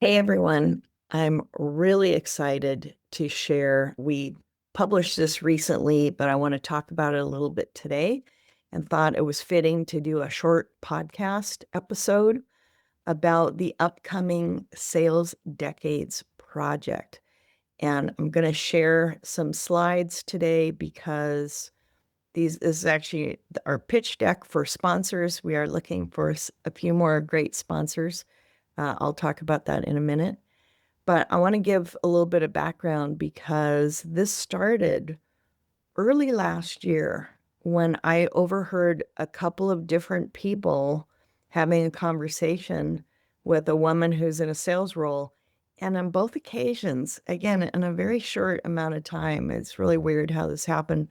Hey everyone, I'm really excited to share. We published this recently, but I want to talk about it a little bit today and thought it was fitting to do a short podcast episode about the upcoming Sales Decades Project. And I'm going to share some slides today because this is actually our pitch deck for sponsors. We are looking for a few more great sponsors. I'll talk about that in a minute. But I want to give a little bit of background because this started early last year when I overheard a couple of different people having a conversation with a woman who's in a sales role. And on both occasions, again, in a very short amount of time, it's really weird how this happened,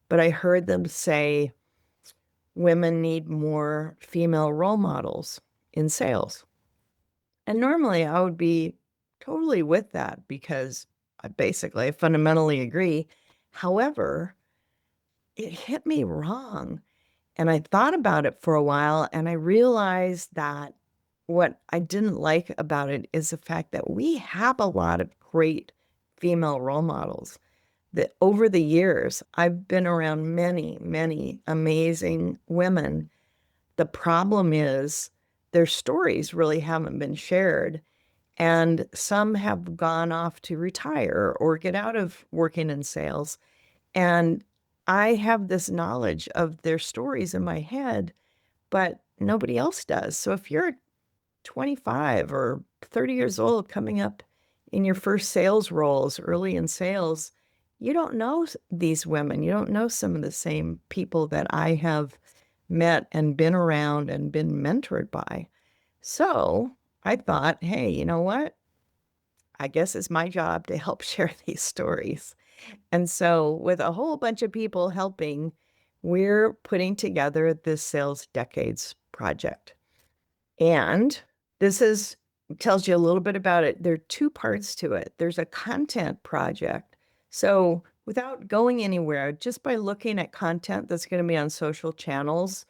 but I heard them say women need more female role models in sales. And normally I would be totally with that because I fundamentally agree. However, it hit me wrong. And I thought about it for a while and I realized that what I didn't like about it is the fact that we have a lot of great female role models. That over the years, I've been around many, many amazing women. The problem is their stories really haven't been shared. And some have gone off to retire or get out of working in sales. And I have this knowledge of their stories in my head, but nobody else does. So if you're 25 or 30 years old coming up in your first sales roles early in sales, you don't know these women. You don't know some of the same people that I have met and been around and been mentored by. So I thought, hey, you know what? I guess it's my job to help share these stories. And so, with a whole bunch of people helping, we're putting together this Sales Decades project. And this tells you a little bit about it. There are two parts to it. There's a content project. So, without going anywhere, just by looking at content that's going to be on social channels,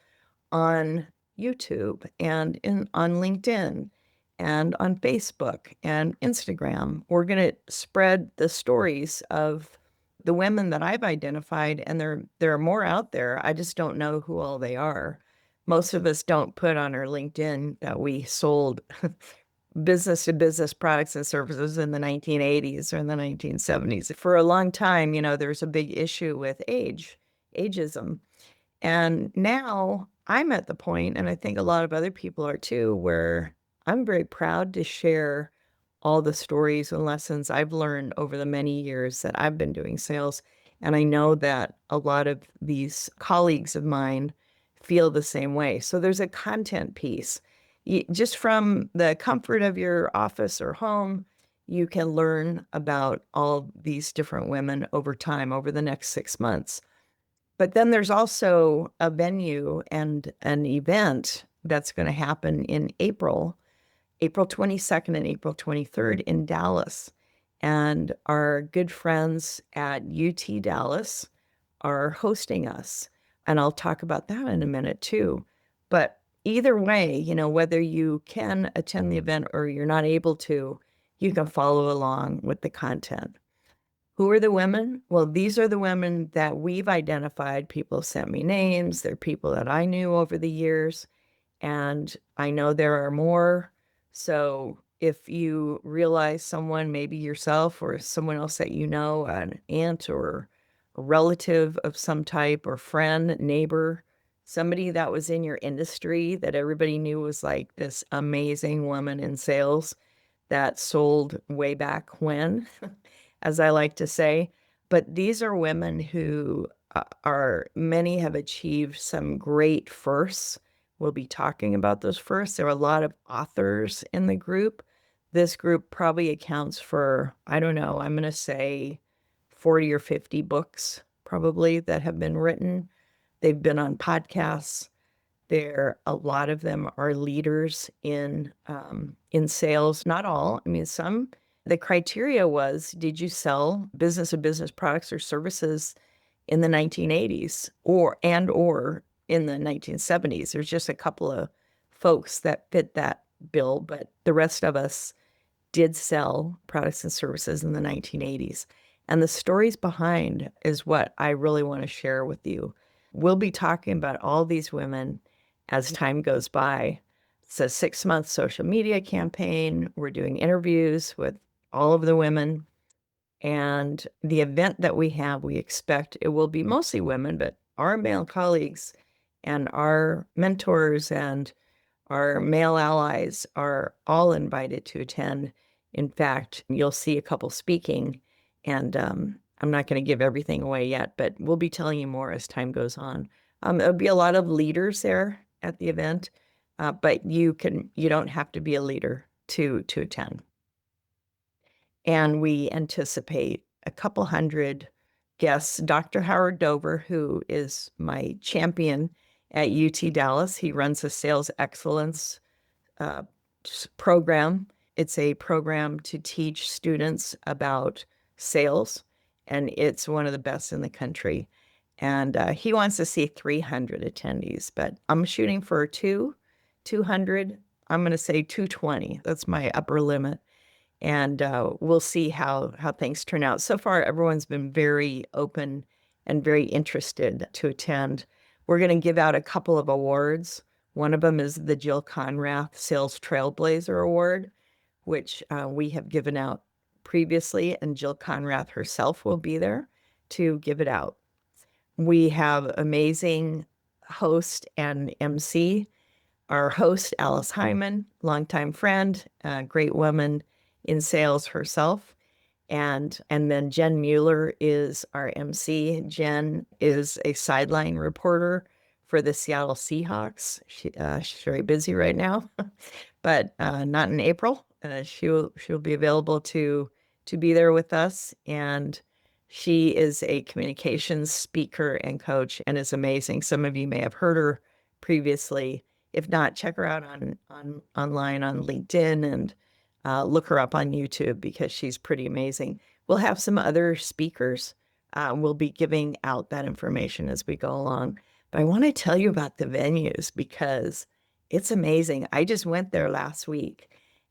on YouTube and on LinkedIn and on Facebook and Instagram. We're going to spread the stories of the women that I've identified, and there are more out there. I just don't know who all they are. Most of us don't put on our LinkedIn that we sold business to business products and services in the 1980s or in the 1970s. For a long time, there's a big issue with ageism. And now I'm at the point, and I think a lot of other people are too, where I'm very proud to share all the stories and lessons I've learned over the many years that I've been doing sales. And I know that a lot of these colleagues of mine feel the same way. So there's a content piece. Just from the comfort of your office or home, you can learn about all these different women over time, over the next 6 months. But then there's also a venue and an event that's going to happen in April 22nd and April 23rd in Dallas. And our good friends at UT Dallas are hosting us. And I'll talk about that in a minute too. But either way, whether you can attend the event or you're not able to, you can follow along with the content. Who are the women? Well, these are the women that we've identified. People sent me names. They're people that I knew over the years, and I know there are more. So if you realize someone, maybe yourself or someone else that you know, an aunt or a relative of some type or friend, neighbor, somebody that was in your industry that everybody knew was like this amazing woman in sales that sold way back when, as I like to say. But these are women who many have achieved some great firsts. We'll be talking about those firsts. There are a lot of authors in the group. This group probably accounts for, I don't know, I'm going to say 40 or 50 books probably that have been written. They've been on podcasts. A lot of them are leaders in sales. Not all. I mean, some. The criteria was, did you sell business-to-business products or services in the 1980s or in the 1970s? There's just a couple of folks that fit that bill, but the rest of us did sell products and services in the 1980s. And the stories behind is what I really want to share with you. We'll be talking about all these women as time goes by. It's a 6-month social media campaign. We're doing interviews with all of the women. And the event that we have, we expect it will be mostly women, but our male colleagues and our mentors and our male allies are all invited to attend. In fact, you'll see a couple speaking, and I'm not going to give everything away yet, but we'll be telling you more as time goes on. There'll be a lot of leaders there at the event, but you don't have to be a leader to attend. And we anticipate a couple hundred guests. Dr. Howard Dover, who is my champion at UT Dallas, he runs a sales excellence uh, program. It's a program to teach students about sales, and it's one of the best in the country. And he wants to see 300 attendees, but I'm shooting for 200. I'm going to say 220. That's my upper limit. And we'll see how things turn out. So far, everyone's been very open and very interested to attend. We're going to give out a couple of awards. One of them is the Jill Conrath Sales Trailblazer Award, which we have given out previously, and Jill Conrath herself will be there to give it out. We have amazing host and MC. Our host, Alice Heiman, longtime friend, great woman in sales herself. And then Jen Mueller is our MC. Jen is a sideline reporter for the Seattle Seahawks. She's very busy right now, but not in April. She'll be available to be there with us. And she is a communications speaker and coach and is amazing. Some of you may have heard her previously. If not, check her out online on LinkedIn and look her up on YouTube because she's pretty amazing. We'll have some other speakers. We'll be giving out that information as we go along. But I want to tell you about the venues because it's amazing. I just went there last week,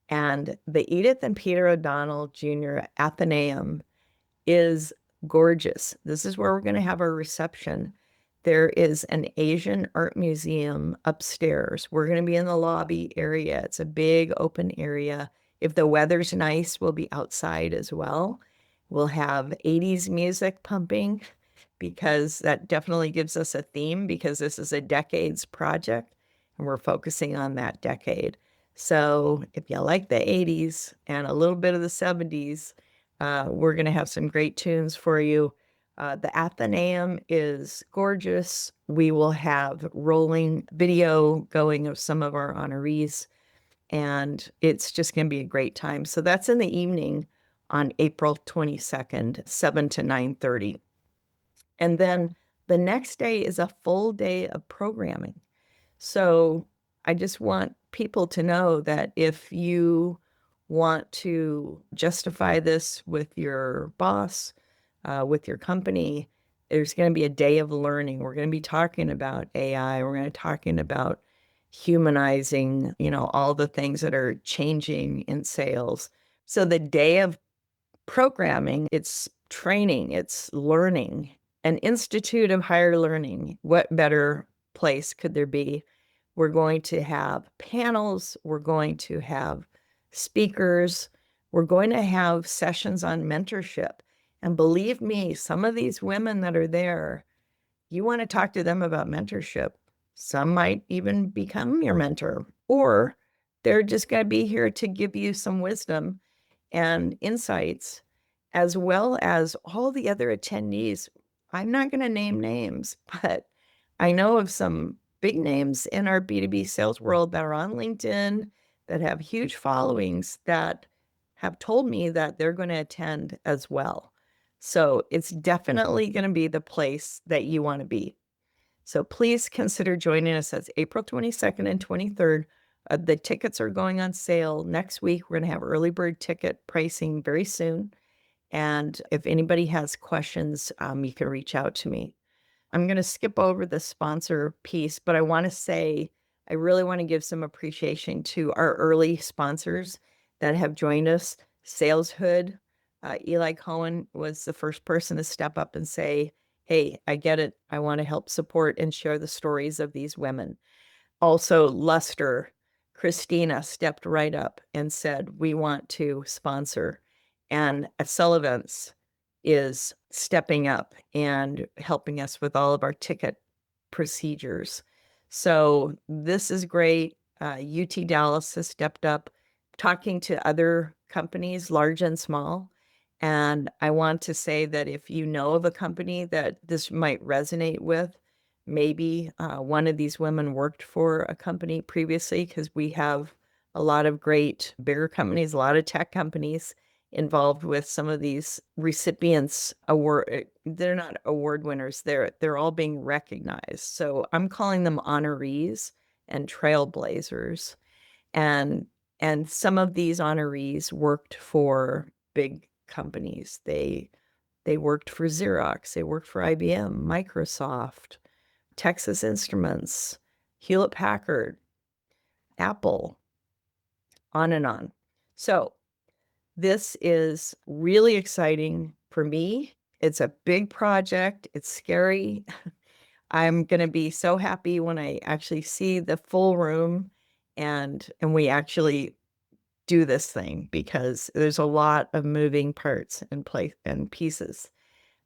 and the Edith and Peter O'Donnell Jr. Athenaeum is gorgeous. This is where we're going to have our reception. There is an Asian art museum upstairs. We're going to be in the lobby area. It's a big open area. If the weather's nice, we'll be outside as well. We'll have 80s music pumping because that definitely gives us a theme because this is a decades project and we're focusing on that decade. So if you like the 80s and a little bit of the 70s, we're going to have some great tunes for you. The Athenaeum is gorgeous. We will have rolling video going of some of our honorees, and it's just going to be a great time. So that's in the evening on April 22nd, 7 to 9:30. And then the next day is a full day of programming. So I just want people to know that if you want to justify this with your boss, with your company, there's going to be a day of learning. We're going to be talking about AI. We're going to be talking about humanizing, all the things that are changing in sales. So the day of programming, it's training, it's learning, an institute of higher learning. What better place could there be? We're going to have panels. We're going to have speakers. We're going to have sessions on mentorship. And believe me, some of these women that are there, you want to talk to them about mentorship. Some might even become your mentor, or they're just going to be here to give you some wisdom and insights, as well as all the other attendees. I'm not going to name names, but I know of some big names in our B2B sales world that are on LinkedIn that have huge followings that have told me that they're going to attend as well. So it's definitely going to be the place that you want to be. So please consider joining us. That's April 22nd and 23rd. The tickets are going on sale next week. We're going to have early bird ticket pricing very soon. And if anybody has questions, you can reach out to me. I'm going to skip over the sponsor piece, but I want to say I really want to give some appreciation to our early sponsors that have joined us. Saleshood, Eli Cohen was the first person to step up and say, hey, I get it. I want to help support and share the stories of these women. Also, Luster, Christina stepped right up and said, we want to sponsor. And Sullivan's is stepping up and helping us with all of our ticket procedures. So this is great. UT Dallas has stepped up, talking to other companies, large and small. And I want to say that if you know of a company that this might resonate with, maybe one of these women worked for a company previously, because we have a lot of great bigger companies, a lot of tech companies involved with some of these recipients. They're not award winners, they're all being recognized. So I'm calling them honorees and trailblazers. And some of these honorees worked for big companies. They worked for Xerox, they worked for IBM, Microsoft, Texas Instruments, Hewlett Packard, Apple, on and on. So this is really exciting for me. It's a big project. It's scary. I'm going to be so happy when I actually see the full room and we actually do this thing, because there's a lot of moving parts and pieces.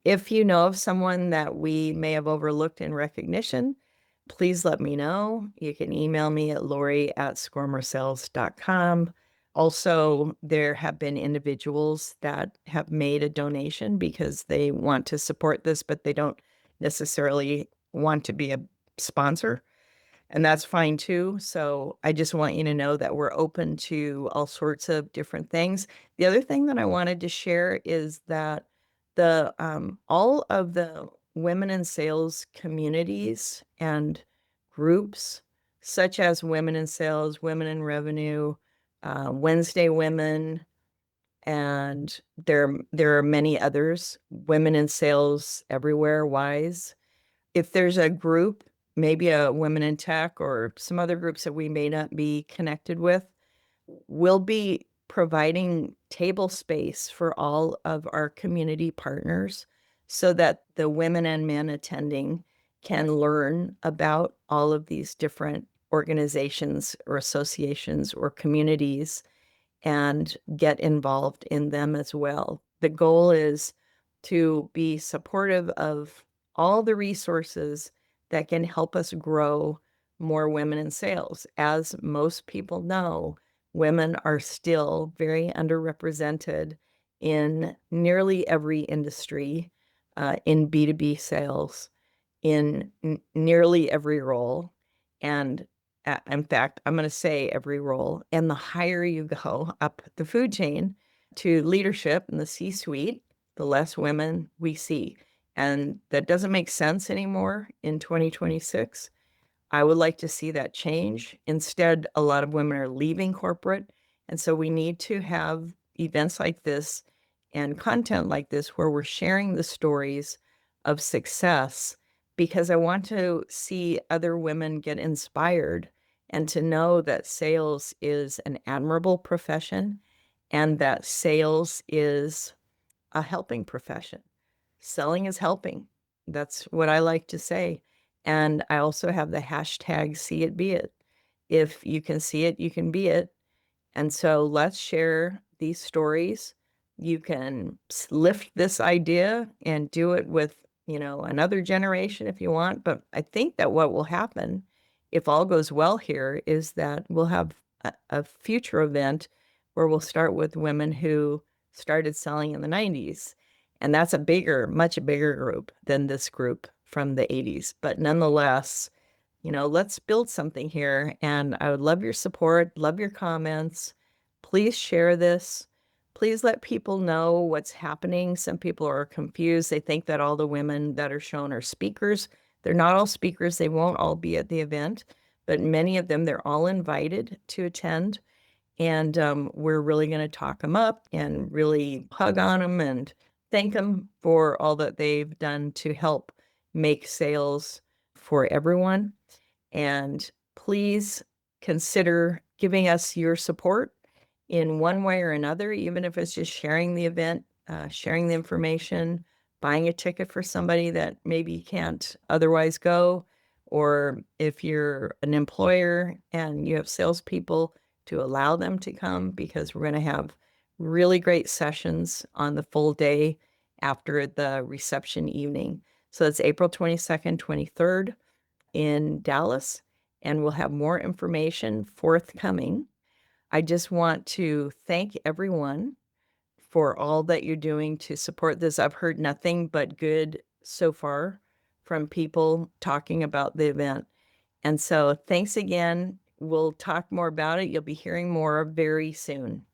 If you know of someone that we may have overlooked in recognition, please let me know. You can email me at lori@scormersales.com. Also, there have been individuals that have made a donation because they want to support this, but they don't necessarily want to be a sponsor. And that's fine too. So I just want you to know that we're open to all sorts of different things. The other thing that I wanted to share is that the all of the women in sales communities and groups, such as Women in Sales, Women in Revenue, Wednesday Women, and there are many others, Women in Sales Everywhere, WISE. If there's a group, maybe a Women in Tech or some other groups that we may not be connected with, we'll be providing table space for all of our community partners so that the women and men attending can learn about all of these different organizations or associations or communities and get involved in them as well. The goal is to be supportive of all the resources that can help us grow more women in sales. As most people know, women are still very underrepresented in nearly every industry, in B2B sales, in nearly every role. And in fact, I'm going to say every role. And the higher you go up the food chain to leadership in the C-suite, the less women we see. And that doesn't make sense anymore in 2026. I would like to see that change. Instead, a lot of women are leaving corporate. And so we need to have events like this and content like this where we're sharing the stories of success, because I want to see other women get inspired and to know that sales is an admirable profession and that sales is a helping profession. Selling is helping. That's what I like to say. And I also have the hashtag see it, be it. If you can see it, you can be it. And so let's share these stories. You can lift this idea and do it with, another generation if you want. But I think that what will happen, if all goes well here, is that we'll have a future event where we'll start with women who started selling in the 90s. And that's much bigger group than this group from the 80s. But nonetheless, let's build something here. And I would love your support, love your comments. Please share this. Please let people know what's happening. Some people are confused. They think that all the women that are shown are speakers. They're not all speakers. They won't all be at the event, but many of them, they're all invited to attend. And we're really going to talk them up and really hug on them and thank them for all that they've done to help make sales for everyone. And please consider giving us your support in one way or another, even if it's just sharing the event, sharing the information, buying a ticket for somebody that maybe can't otherwise go, or if you're an employer and you have salespeople, to allow them to come because we're going to have really great sessions on the full day after the reception evening. So it's April 22nd, 23rd in Dallas, and we'll have more information forthcoming. I just want to thank everyone for all that you're doing to support this. I've heard nothing but good so far from people talking about the event. And so thanks again. We'll talk more about it. You'll be hearing more very soon.